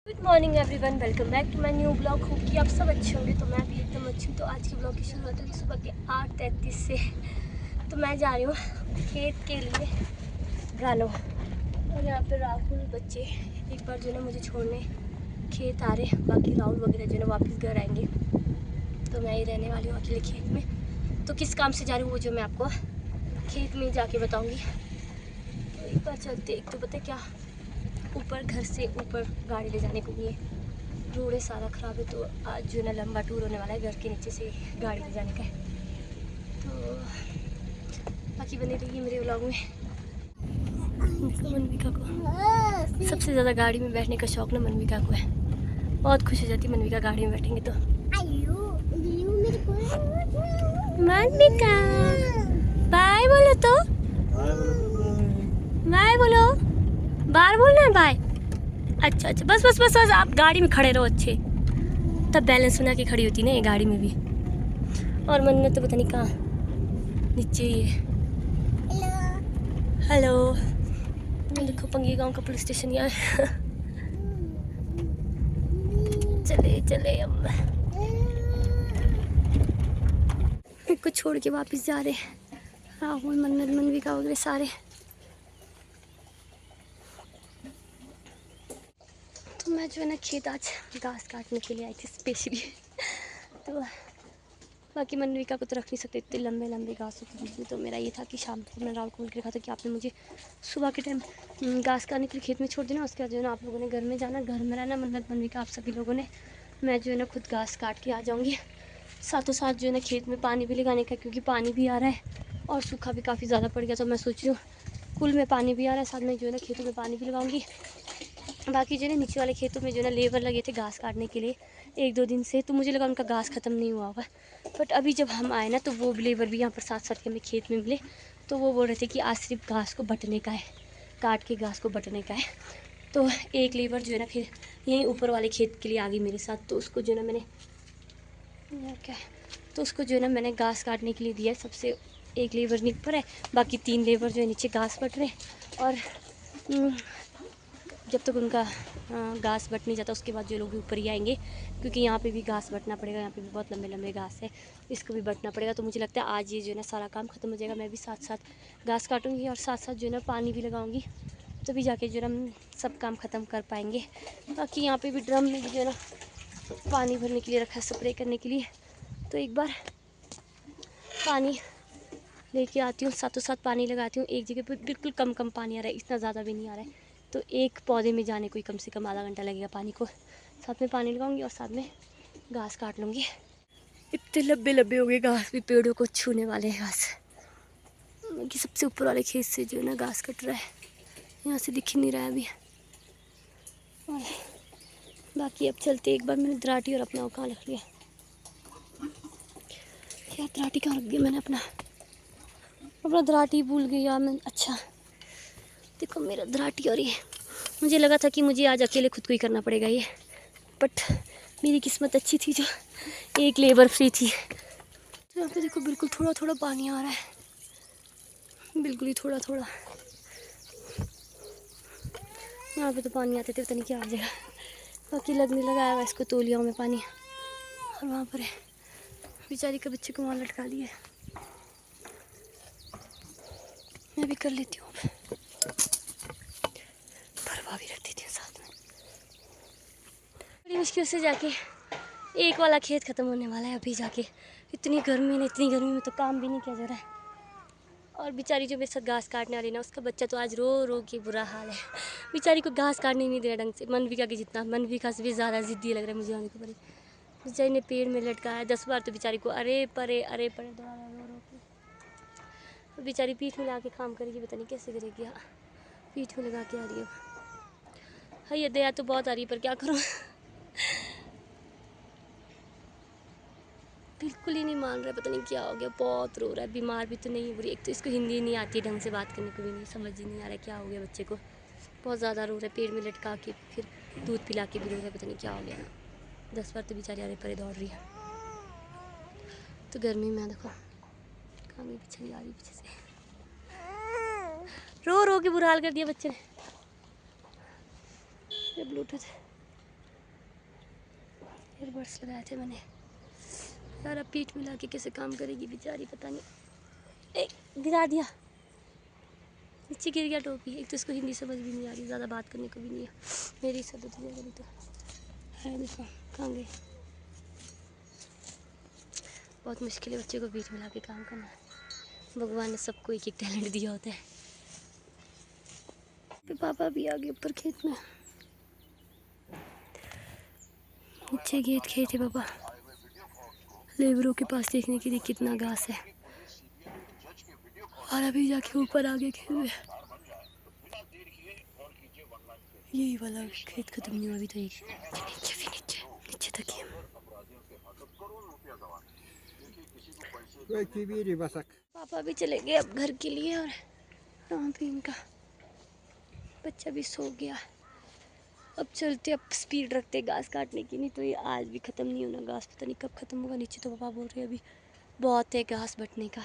Good morning everyone, welcome back to my new blog. Hope कि आप सब अच्छे होंगे। तो मैं भी एकदम अच्छी हूँ। तो आज की ब्लॉग की शुरुआत होगी सुबह के 8:33 से। तो मैं जा रही हूँ खेत के लिए ब्रानो। और यहाँ पे राहुल बच्चे एक बार जो है मुझे छोड़ने खेत आ रहे। बाकी राहुल वगैरह जो है वापस घर आएंगे। तो मैं ही रहने वाली हूँ अकेले खेत में। तो किस काम से जा रही हूँ वो जो मैं आपको खेत में जाके बताऊँगी। तो एक बार चलते। एक तो पता क्या, ऊपर घर से ऊपर गाड़ी ले जाने के लिए रोड है सारा ख़राब है। तो आज जो है ना लंबा टूर होने वाला है, घर के नीचे से गाड़ी ले जाने का है। तो बाकी बने रहिए मेरे व्लॉग में। मनविका को सबसे ज़्यादा गाड़ी में बैठने का शौक ना मनविका को है। बहुत खुश हो जाती मनविका गाड़ी में बैठेंगे तो। मनविका बाय बोलो तो, बाय बोलो। बाहर बोलना है बाय। अच्छा अच्छा, बस बस बस बस आप गाड़ी में खड़े रहो अच्छे, तब बैलेंस बना के खड़ी होती ना ये गाड़ी में भी। और मन्नत तो पता नहीं कहाँ नीचे ही है। हेलो देखो पंगी गांव का पुलिस स्टेशन यहाँ है। चले चले अब को छोड़ के वापस जा रहे राहुल मन्नत मनविका वगैरह सारे। तो मैं जो है ना खेत आज घास काटने के लिए आई थी स्पेशली। तो बाकी मनविका को तो रख नहीं सकते, इतने लंबे लंबे घास होते हैं। तो मेरा ये था कि शाम को मैं राहुल को बोल के रखा था कि आपने मुझे सुबह के टाइम घास काटने के लिए खेत में छोड़ देना। उसके बाद जो है ना आप लोगों ने घर में जाना, घर में रहना। मन्नत मनविका आप सभी लोगों ने, मैं जो है ना खुद घास काट के आ जाऊँगी। साथों साथ जो है ना खेत में पानी भी लगाने का, क्योंकि पानी भी आ रहा है और सूखा भी काफ़ी ज़्यादा पड़ गया। तो मैं सोच रही हूँ कुल में पानी भी आ रहा है, साथ में जो है ना खेतों में पानी भी लगाऊंगी। बाकी जो है ना नीचे वाले खेतों में जो है ना लेबर लगे थे घास काटने के लिए 1-2 दिन से। तो मुझे लगा उनका घास ख़त्म नहीं हुआ होगा, बट अभी जब हम आए ना तो वो लेबर भी यहाँ पर साथ साथ के हमें खेत में मिले। तो वो बोल रहे थे कि आज सिर्फ घास को बटने का है, काट के घास को बटने का है। तो एक लेबर जो है ना फिर यहीं ऊपर वाले खेत के लिए आ गई मेरे साथ। तो उसको जो है ना मैंने क्या है, तो उसको जो है ना मैंने घास काटने के लिए दिया। सबसे एक लेबर ऊपर है, बाकी 3 लेबर जो है नीचे घास बट रहे हैं। और जब तक उनका घास बट नहीं जाता उसके बाद जो लोग भी ऊपर ही आएंगे, क्योंकि यहाँ पे भी घास बटना पड़ेगा। यहाँ पे भी बहुत लंबे लंबे घास है, इसको भी बटना पड़ेगा। तो मुझे लगता है आज ये जो है ना सारा काम ख़त्म हो जाएगा। मैं भी साथ साथ घास काटूँगी और साथ साथ जो है ना पानी भी लगाऊँगी, तभी जाके जो है ना सब काम ख़त्म कर पाएंगे। बाकी यहाँ पर भी ड्रम में भी जो है ना पानी भरने के लिए रखा है, स्प्रे करने के लिए। तो एक बार पानी लेके आती हूँ, साथों साथ पानी लगाती हूँ। एक जगह पर बिल्कुल कम कम पानी आ रहा है, इतना ज़्यादा भी नहीं आ रहा है। तो एक पौधे में जाने को ही कम से कम आधा घंटा लगेगा पानी को। साथ में पानी लगाऊंगी और साथ में घास काट लूँगी। इतने लंबे लंबे हो गए घास भी, पेड़ों को छूने वाले हैं घास। कि सबसे ऊपर वाले खेत से जो है ना घास कट रहा है, यहाँ से दिख ही नहीं रहा है अभी। और बाकी अब चलते, एक बार मैंने दराटी और अपना कहाँ रख लिया यार, दराटी कहाँ रख दिया मैंने अपना दराटी भूल गई यार मैं। अच्छा देखो मेरा दराटी। और ये मुझे लगा था कि मुझे आज अकेले खुद को ही करना पड़ेगा ये, बट मेरी किस्मत अच्छी थी जो एक लेबर फ्री थी। तो यहाँ पे देखो बिल्कुल थोड़ा थोड़ा पानी आ रहा है, बिल्कुल ही थोड़ा थोड़ा। यहाँ पे तो पानी आते थे, पता नहीं क्या आ जाएगा। बाकी लगने लगाया हुआ इसको तोलियाओं में पानी। और वहाँ पर है बेचारी का बच्चे को वहाँ लटका दिया। मैं भी कर लेती हूँ, भरवा भी रख देती हूँ साथ में। बड़ी मुश्किल से जाके एक वाला खेत ख़त्म होने वाला है अभी जाके। इतनी गर्मी में तो काम भी नहीं किया जा रहा है। और बेचारी जो मेरे साथ घास काटने वाली ना, उसका बच्चा तो आज रो रो के बुरा हाल है। बेचारी को घास काटने नहीं दे रहा ढंग से, मनविका की जितना। मनविका से भी ज़्यादा ज़िद्दी लग रहा है मुझे आने के। बेचारी ने पेड़ में लटकाया 10 बार, तो बेचारी को अरे परे दौड़ा रो रो के। बेचारी पीठ में ला के काम करेगी, पता नहीं कैसे करेगी। हाँ पीठ में लगा के आ रही है। हाँ ये दया तो बहुत आ रही है, पर क्या करूँ। बिल्कुल ही नहीं मान रहा है, पता नहीं क्या हो गया। बहुत रो रहा है, बीमार भी तो नहीं हो रही। एक तो इसको हिंदी नहीं आती ढंग से, बात करने को भी नहीं, समझ ही नहीं आ रहा है क्या हो गया बच्चे को। बहुत ज़्यादा रो रहा है, पेड़ में लटका के फिर दूध पिला के भी रो रहा है, पता नहीं क्या हो गया। 10 बार तो बेचारी आरे परे दौड़ रही है। तो गर्मी में देखो कहाँ गई, पीछे आ रही पीछे से। रो रो के बुरा हाल कर दिया बच्चे ने। ब्लूटूथ ईयरबड्स लगाए थे मैंने यार। अब पीठ मिला के कैसे काम करेगी बेचारी, पता नहीं। एक गिरा दिया, नीचे गिर गया टोपी। एक तो इसको हिंदी समझ भी नहीं आ रही, ज़्यादा बात करने को भी नहीं है। मेरी सद होती है तो है। देखो कहाँ गई। बहुत मुश्किल है बच्चे को पीठ मिला के काम करना। भगवान ने सबको एक एक टैलेंट दिया होता है। फिर पापा भी आ गए ऊपर खेत में। नीचे खेत है पापा। लेबरों के पास देखने के लिए कितना घास है। और अभी जाके ऊपर आगे खेत में यही वाला खेत खत्म नहीं हुआ अभी तो। एक नीचे तक ही पापा भी चले गए अब घर के लिए। और यहाँ पे इनका बच्चा भी सो गया। अब चलते, अब स्पीड रखते घास काटने की, नहीं तो ये आज भी ख़त्म नहीं होना घास। पता नहीं कब ख़त्म होगा। नीचे तो पापा बोल रहे हैं अभी बहुत है घास बटने का।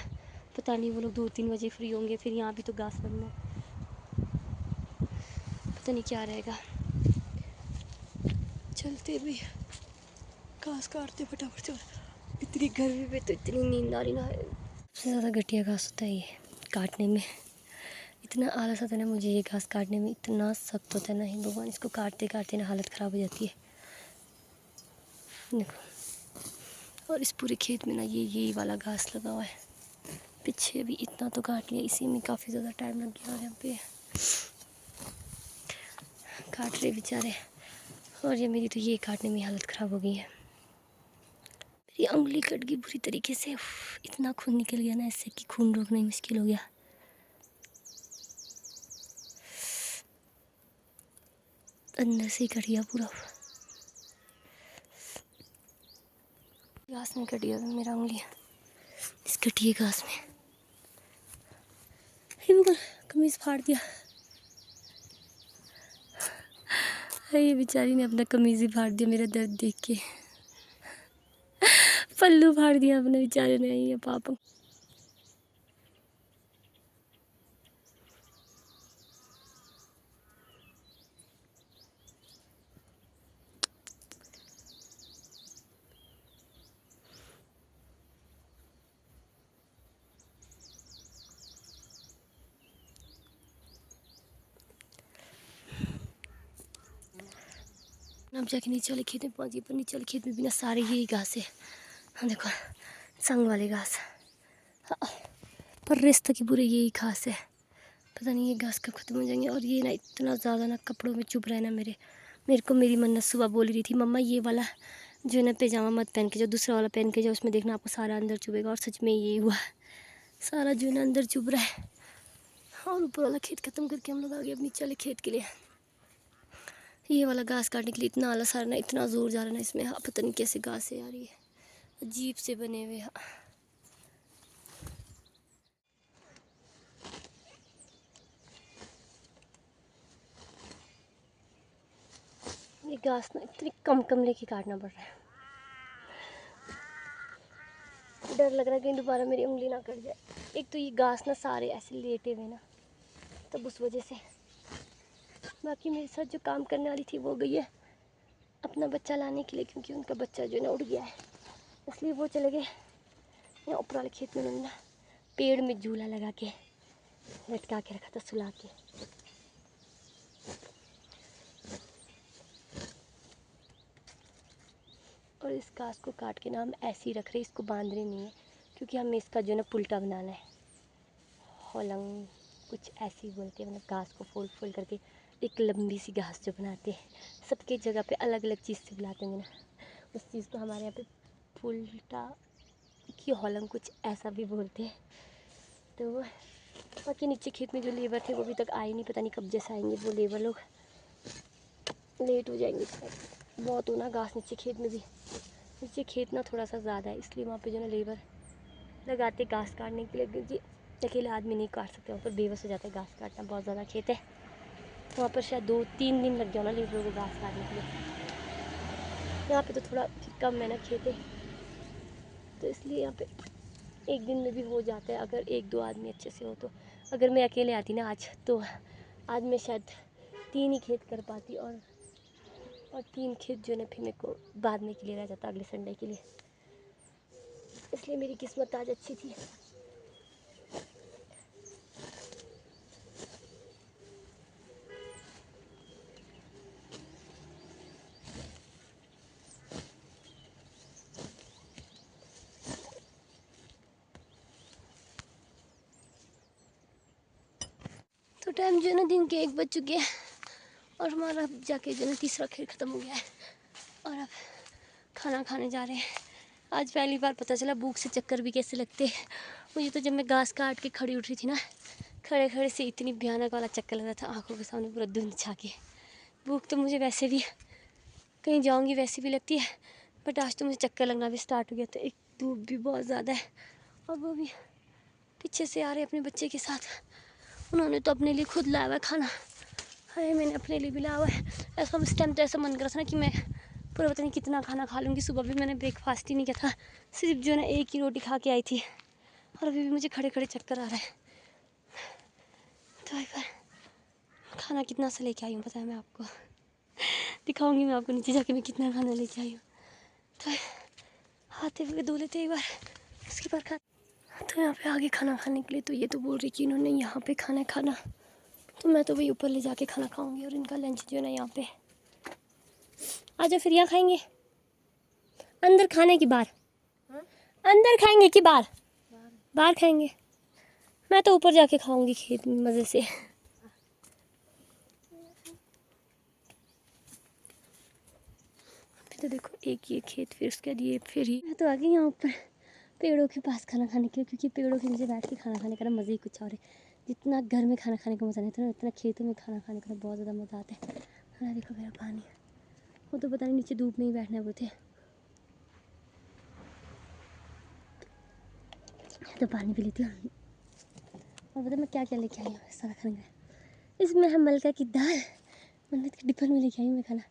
पता नहीं वो लोग 2-3 बजे फ्री होंगे, फिर यहाँ भी तो घास बनना है। पता नहीं क्या रहेगा। चलते भी घास काटते फटाफट से। इतनी गर्मी में तो इतनी नींद आ रही ना। सबसे ज़्यादा घटिया घास होता है ये काटने में। इतना आलस आता है ना मुझे ये घास काटने में, इतना सख्त होता है ना। ही भगवान, इसको काटते काटते ना हालत ख़राब हो जाती है। देखो, और इस पूरे खेत में ना ये वाला घास लगा हुआ है। पीछे भी इतना तो काट लिया, इसी में काफ़ी ज़्यादा टाइम लग गया। और यहाँ पे काट रहे बेचारे। और ये मेरी तो ये काटने में हालत ख़राब हो गई है। मेरी उंगली कट गई बुरी तरीके से। इतना खून निकल गया ना इससे कि खून रोकना ही मुश्किल हो गया। अंदर से ही कट गया पूरा। घास में कट गया मेरा उंगली, इस कटिए घास में। कमीज फाड़ दिया। ये बेचारी ने अपना कमीज ही फाड़ दिया मेरा दर्द देख के। पल्लू फाड़ दिया अपने बेचारे ने, ये पापा। अब जाके नीचे वाले खेत में पहुंची, पर नीचे वाले खेत में भी ना सारे यही घास है। हाँ देखो, संग वाले घास। हाँ, पर रेस्त की पूरे यही घास है। पता नहीं ये घास कब ख़त्म हो जाएंगे। और ये ना इतना ज़्यादा ना कपड़ों में चुभ रहा है ना मेरे को मेरी मन्नत सुबह बोल रही थी, मम्मा ये वाला जो है ना पैजामा मत पहन के जाओ, दूसरा वाला पहन के जाओ, उसमें देखना आपको सारा अंदर चुभेगा। और सच में यही हुआ, सारा जो है ना अंदर चुभ रहा है। और ऊपर वाला खेत ख़त्म करके हम लोग आ गए अब नीचे वाले खेत के लिए। ये वाला घास काटने के लिए इतना आलस आ रहा है ना, इतना ज़ोर जा रहा है ना इसमें। हाँ, पता नहीं कैसे घास है यार, ये अजीब से बने हुए। हाँ, ये घास ना इतनी कम लेके काटना पड़ रहा है। डर लग रहा है कहीं दोबारा मेरी उंगली ना कट जाए। एक तो ये घास ना सारे ऐसे लेटे हुए ना, तब उस वजह से। बाकी मेरे साथ जो काम करने वाली थी वो गई है अपना बच्चा लाने के लिए, क्योंकि उनका बच्चा जो है ना उड़ गया है, इसलिए वो चले गए। यहाँ ऊपर वाले खेत में उन्होंने पेड़ में झूला लगा के लटका के रखा था सुला के। और इस घास को काट के ना हम ऐसे ही रख रहे, इसको बांध रहे नहीं है, क्योंकि हमें इसका जो है ना पुल्टा बनाना है। होलंग कुछ ऐसे ही बोलते हैं, मतलब घास को फोल्ड करके एक लंबी सी घास जो बनाते हैं। सबके जगह पे अलग अलग चीज़ से बुलाते होंगे ना, उस चीज़ को हमारे यहाँ पे पुल्टा की होलंग कुछ ऐसा भी बोलते हैं। तो बाकी नीचे खेत में जो लेबर थे वो अभी तक आए नहीं, पता नहीं कब जैसे आएंगे वो लेबर लोग। लेट हो जाएंगे बहुत होना घास नीचे खेत में भी। नीचे खेत ना थोड़ा सा ज़्यादा है, इसलिए वहाँ पे जो ना लेबर लगाते घास काटने के लिए, क्योंकि अकेले आदमी नहीं काट सकते, वहाँ पर बेबस हो जाता है घास काटना। बहुत ज़्यादा खेत है वहाँ पर, शायद 2-3 दिन लग गया ना लेबरों को घास काटने के लिए। यहाँ पे तो थोड़ा कम है ना खेत है, तो इसलिए यहाँ पे एक दिन में भी हो जाता है, अगर 1-2 आदमी अच्छे से हो तो। अगर मैं अकेले आती ना आज, तो आज मैं शायद 3 ही खेत कर पाती। और और 3 खेत जो है ना फिर मेरे को बांधने के लिए रह जाता अगले संडे के लिए, इसलिए मेरी किस्मत आज अच्छी थी। तो टाइम जो है ना दिन के 1 बज चुके हैं और हमारा अब जाके जो है ना तीसरा खेल ख़त्म हो गया है और अब खाना खाने जा रहे हैं। आज पहली बार पता चला भूख से चक्कर भी कैसे लगते हैं। मुझे तो जब मैं घास काट के खड़ी उठ रही थी ना, खड़े खड़े से इतनी भयानक वाला चक्कर लग रहा था, आंखों के सामने पूरा धुंध छा के। भूख तो मुझे वैसे भी कहीं जाऊंगी वैसे भी लगती है, बट आज तो मुझे चक्कर लगना भी स्टार्ट हो गया था। एक धूप भी बहुत ज़्यादा है और वो भी पीछे से आ रहे अपने बच्चे के साथ। उन्होंने तो अपने लिए खुद लाया हुआ है खाना, अरे मैंने अपने लिए भी लाया हुआ है। ऐसा उस टाइम तो ऐसा मन कर रहा था ना कि मैं पूरा पता नहीं कितना खाना खा लूँगी। सुबह भी मैंने ब्रेकफास्ट ही नहीं किया था, सिर्फ जो है ना 1 ही रोटी खा के आई थी और अभी भी मुझे खड़े खड़े चक्कर आ रहा है। तो एक बार खाना कितना सा लेके आई हूँ पता है मैं आपको, दिखाऊंगी मैं आपको नीचे जाके मैं कितना खाना लेके आई हूँ। तो आते हुए धो लेते एक बार, उसके बाद खा। तो यहाँ पे आगे खाना खाने के लिए तो ये तो बोल रही कि इन्होंने यहाँ पे खाना खाना, तो मैं तो वही ऊपर ले जाके खाना खाऊंगी और इनका लंच जो है ना यहाँ पे। आजा फिर यहाँ खाएंगे, अंदर खाने की बाहर, अंदर खाएंगे कि बाहर? बाहर खाएंगे। मैं तो ऊपर जाके खाऊंगी खेत में मज़े से। तो देखो एक ये खेत, फिर उसके बाद ये, फिर ही मैं तो आ गई यहाँ ऊपर पेड़ों के पास खाना खाने के लिए, क्योंकि पेड़ों के नीचे बैठ के खाना खाने का मज़ा ही कुछ और है। जितना घर में खाना खाने का मज़ा नहीं आता ना, उतना खेतों में खाना खाने का बहुत ज़्यादा मज़ा आता है। हाँ देखो मेरा पानी, वो तो पता नहीं नीचे धूप में ही बैठने बोलते, तो पानी पी लेती हूँ। और पता मैं क्या क्या लेके आई हूँ सारा खाने का। इसमें हम मलका की दाल मन्नत के टिफिन में लेके आई हूँ मैं खाना,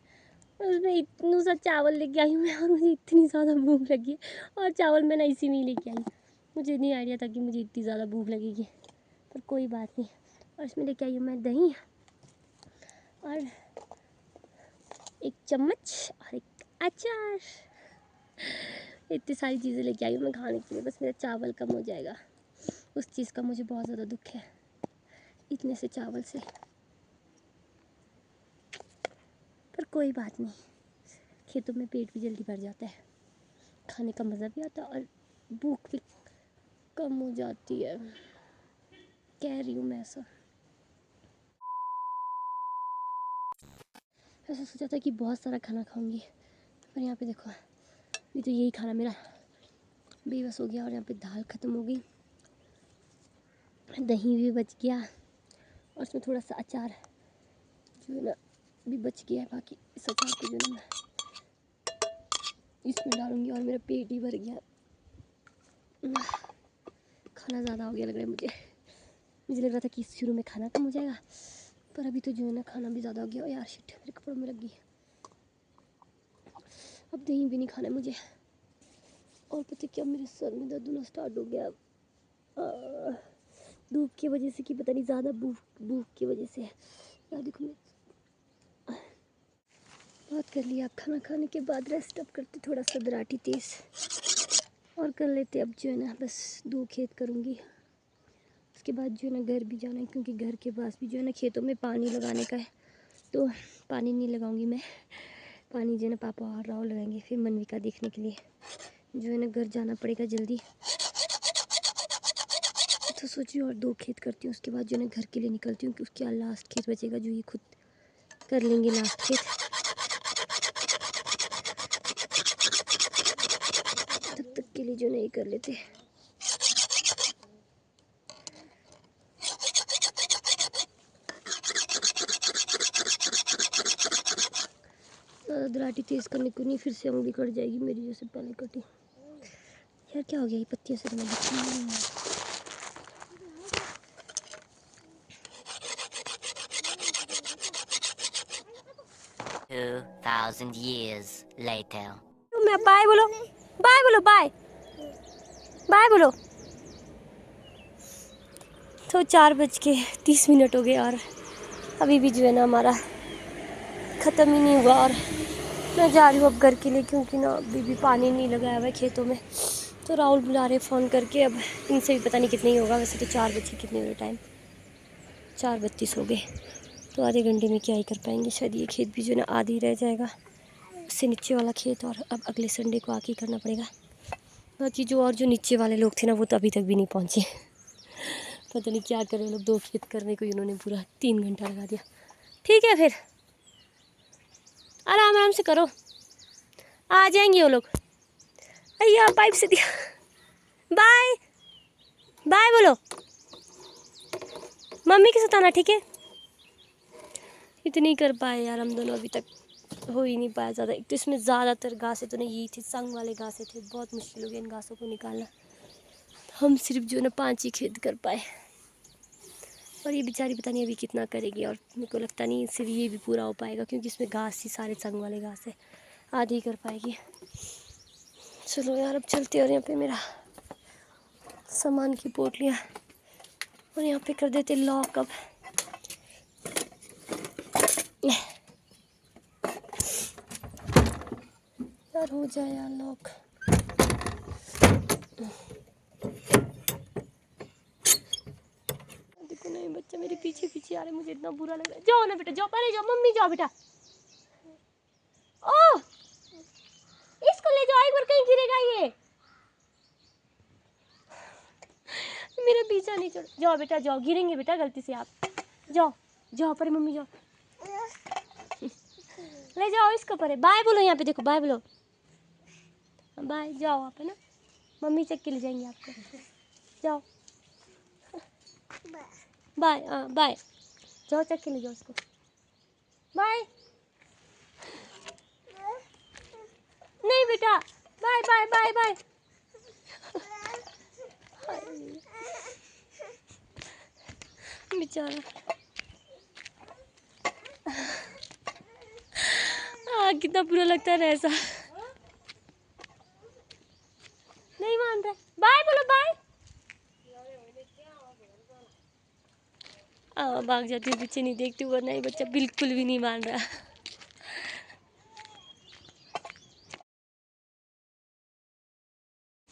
और उसमें इतना सा चावल लेके आई हूँ मैं, और मुझे इतनी ज़्यादा भूख लगी है। और चावल मैं ना इसी में ही लेके आई, मुझे नहीं आइडिया था कि मुझे इतनी ज़्यादा भूख लगेगी, पर कोई बात नहीं। और इसमें लेके आई हूँ मैं दही और 1 चम्मच और 1 अचार। इतनी सारी चीज़ें लेके आई हूँ मैं खाने के लिए, बस मेरा चावल कम हो जाएगा। उस चीज़ का मुझे बहुत ज़्यादा दुख है, इतने से चावल से, पर कोई बात नहीं, खेतों में पेट भी जल्दी भर जाता है, खाने का मज़ा भी आता है और भूख भी कम हो जाती है, कह रही हूँ मैं ऐसा। ऐसा सोचा था कि बहुत सारा खाना खाऊंगी, पर यहाँ पे देखो ये तो यही खाना मेरा बेबस हो गया। और यहाँ पे दाल ख़त्म हो गई, दही भी बच गया और उसमें थोड़ा सा अचार जो है ना भी बच गया है। बाकी इस अचार को जो है ना इसमें डालूंगी और मेरा पेट ही भर गया। खाना ज़्यादा हो गया लग रहा है मुझे लग रहा था कि शुरू में खाना कम हो जाएगा, पर अभी तो जो है ना खाना भी ज़्यादा हो गया। यार शिट, मेरे कपड़ों में लग गई। अब दही भी नहीं खाना है मुझे, और पता क्या मेरे सर में दर्द होना स्टार्ट हो गया धूप की वजह से, कि पता नहीं ज़्यादा भूख की वजह से। यार देखो मैं बात कर लिया, अब खाना खाने के बाद रेस्ट अप करते थोड़ा सा दराटी तेज़ और कर लेते। अब जो है ना बस 2 खेत करूँगी, उसके बाद जो है ना घर भी जाना है, क्योंकि घर के पास भी जो है ना खेतों में पानी लगाने का है। तो पानी नहीं लगाऊंगी मैं, पानी जो है ना पापा और राहुल लगाएंगे, फिर मनविका देखने के लिए जो है ना घर जाना पड़ेगा जल्दी। तो सोची और 2 खेत करती हूँ, उसके बाद जो है ना घर के लिए निकलती हूँ, कि उसके लास्ट खेत बचेगा जो ये खुद कर लेंगे लास्ट खेत। तब तक के लिए जो नहीं कर लेते। दराटी तेज़ करने को नहीं, फिर से उंगली कट जाएगी मेरी जैसे पहले कटी। यार क्या हो गया, ये पत्तियाँ से तो मैं दिखती नहीं है। 2000 years later. मैं बाय बोलो, बाय बोलो, बाय बाय बोलो। तो 4:30 हो गए और अभी भी जो है ना हमारा ख़त्म ही नहीं हुआ, और मैं जा रही हूँ अब घर के लिए, क्योंकि ना अभी भी पानी नहीं लगाया हुआ है खेतों में। तो राहुल बुला रहे फ़ोन करके, अब इनसे भी पता नहीं कितने ही होगा। वैसे तो 4 बजे कितने हो रहे टाइम, 4:32 हो गए। तो आधे घंटे में क्या ही कर पाएंगे। शायद ये खेत भी जो है ना आधी रह जाएगा, उससे नीचे वाला खेत, और अब अगले संडे को आके करना पड़ेगा। बाकी जो नीचे वाले लोग थे ना, वो तो अभी तक भी नहीं पहुँचे। पता नहीं क्या कर रहे लोग, 2 खेत करने को इन्होंने पूरा 3 घंटा लगा दिया। ठीक है, फिर आराम आराम से करो, आ जाएंगे वो लोग। अय्या पाइप से दिया, बाय बाय बोलो, मम्मी के साथ आना, ठीक है। इतनी कर पाए यार हम दोनों, अभी तक हो ही नहीं पाया ज़्यादा। एक तो इसमें ज़्यादातर घासें तो नहीं, यही थी संग वाले घासें थे, बहुत मुश्किल हो गया इन घासों को निकालना। हम सिर्फ जो है ना 5 ही खेत कर पाए, और ये बेचारी पता नहीं अभी कितना करेगी। और मेरे को लगता नहीं सिर्फ ये भी पूरा हो पाएगा, क्योंकि इसमें घास ही सारे संग वाले घास है, आधी ही कर पाएगी। चलो यार अब चलते। और यहाँ पे मेरा सामान की पोटलियाँ, और यहाँ पे कर देते लॉक। अब यार हो जाए यार लॉक। देखो नहीं, बच्चा मेरे पीछे पीछे आ रहा है, मुझे इतना बुरा लग रहा है। जाओ ना बेटा, जाओ, पहले जाओ, मम्मी जाओ बेटा। ओ इसको ले जाओ, एक बार कहीं गिरेगा ये। मेरा पीछा नहीं छोड़, जाओ बेटा जाओ, गिरेंगे बेटा गलती से आप। जाओ जाओ परे, मम्मी जाओ, ले जाओ इसको परे। बाय बोलो, यहाँ पे देखो, बाय बोलो, बाय। जाओ आप, है ना, मम्मी चेक के ले जाएंगे आपको। जाओ बाय, बाय, जाओ चेक के ले जाओ उसको, बाय। नहीं बेटा, बाय बाय बाय बाय। बेचारा कितना बुरा लगता है ना ऐसा। नहीं मान रहा, बाय बोलो, बाय। भाग जाती हूँ, पीछे नहीं देखती हुआ। नहीं, बच्चा बिल्कुल भी नहीं मान रहा।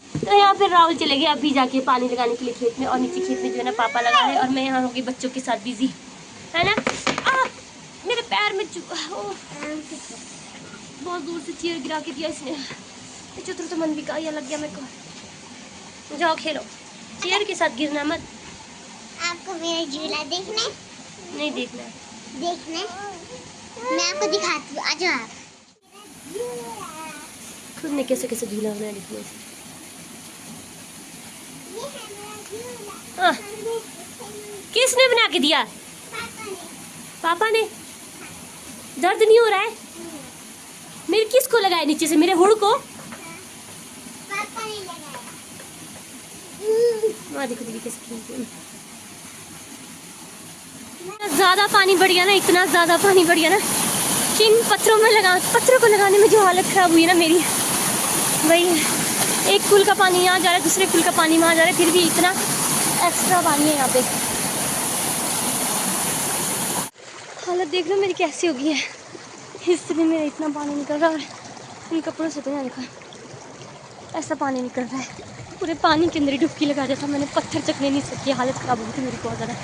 तो यहाँ पे राहुल चले गए अभी जाके पानी लगाने के लिए खेत में, और नीचे खेत में जो है ना पापा लगा रहे हैं, और मैं यहाँ होगी बच्चों के साथ बिजी, है ना। मेरे पैर में बहुत दूर से चेयर गिरा के दिया इसने। चतुर्थ मन भी का लग गया मेरे को। जाओ खेलो, चेयर के साथ गिरना मत। आपको मेरा झूला देखना है? नहीं देखना है, देखना है? मैं आपको दिखाती हूँ, आ जाओ आप। खुद ने कैसे कैसे झूला बनाया देखना। ये है मेरा झूला। हाँ, किसने बना के दिया? पापा ने। दर्द नहीं हो रहा है? मेरे किसको लगाया नीचे से, मेरे हुड़ को? पापा ने लगाया। वहाँ देखो दीदी कैसे खेलती है। ज़्यादा पानी बढ़ गया ना, इतना ज़्यादा पानी बढ़ गया ना कि इन पत्थरों को लगाने में जो हालत ख़राब हुई है ना मेरी, वही है। एक पुल का पानी यहाँ जा रहा है, दूसरे पुल का पानी वहाँ जा रहा है, फिर भी इतना एक्स्ट्रा पानी है यहाँ पे। हालत देख लो मेरी कैसी हो गई है, इसलिए मेरा इतना पानी निकल रहा है। और इन कपड़ों से तो यहाँ देखा ऐसा पानी निकल रहा है, पूरे पानी के अंदर ही डुबकी लगा दिया था मैंने। पत्थर चकने नहीं सकती, हालत ख़राब हो गई थी मेरी बहुत ज़्यादा।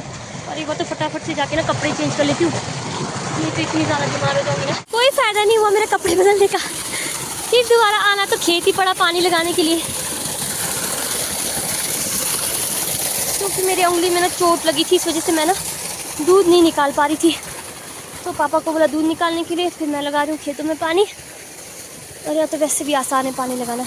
और एक बार तो फटाफट से जाके ना कपड़े चेंज कर लेती हूँ, नहीं तो इतनी ज़्यादा बीमार हो जाऊँगी ना। कोई फ़ायदा नहीं हुआ मेरे कपड़े बदलने का, फिर दोबारा आना तो खेत ही पड़ा पानी लगाने के लिए, क्योंकि मेरी उंगली में ना चोट लगी थी, इस वजह से मैं ना दूध नहीं निकाल पा रही थी। तो पापा को बोला दूध निकालने के लिए, फिर मैं लगा रही हूँ खेतों में पानी। और यहाँ तो वैसे भी आसान है पानी लगाना।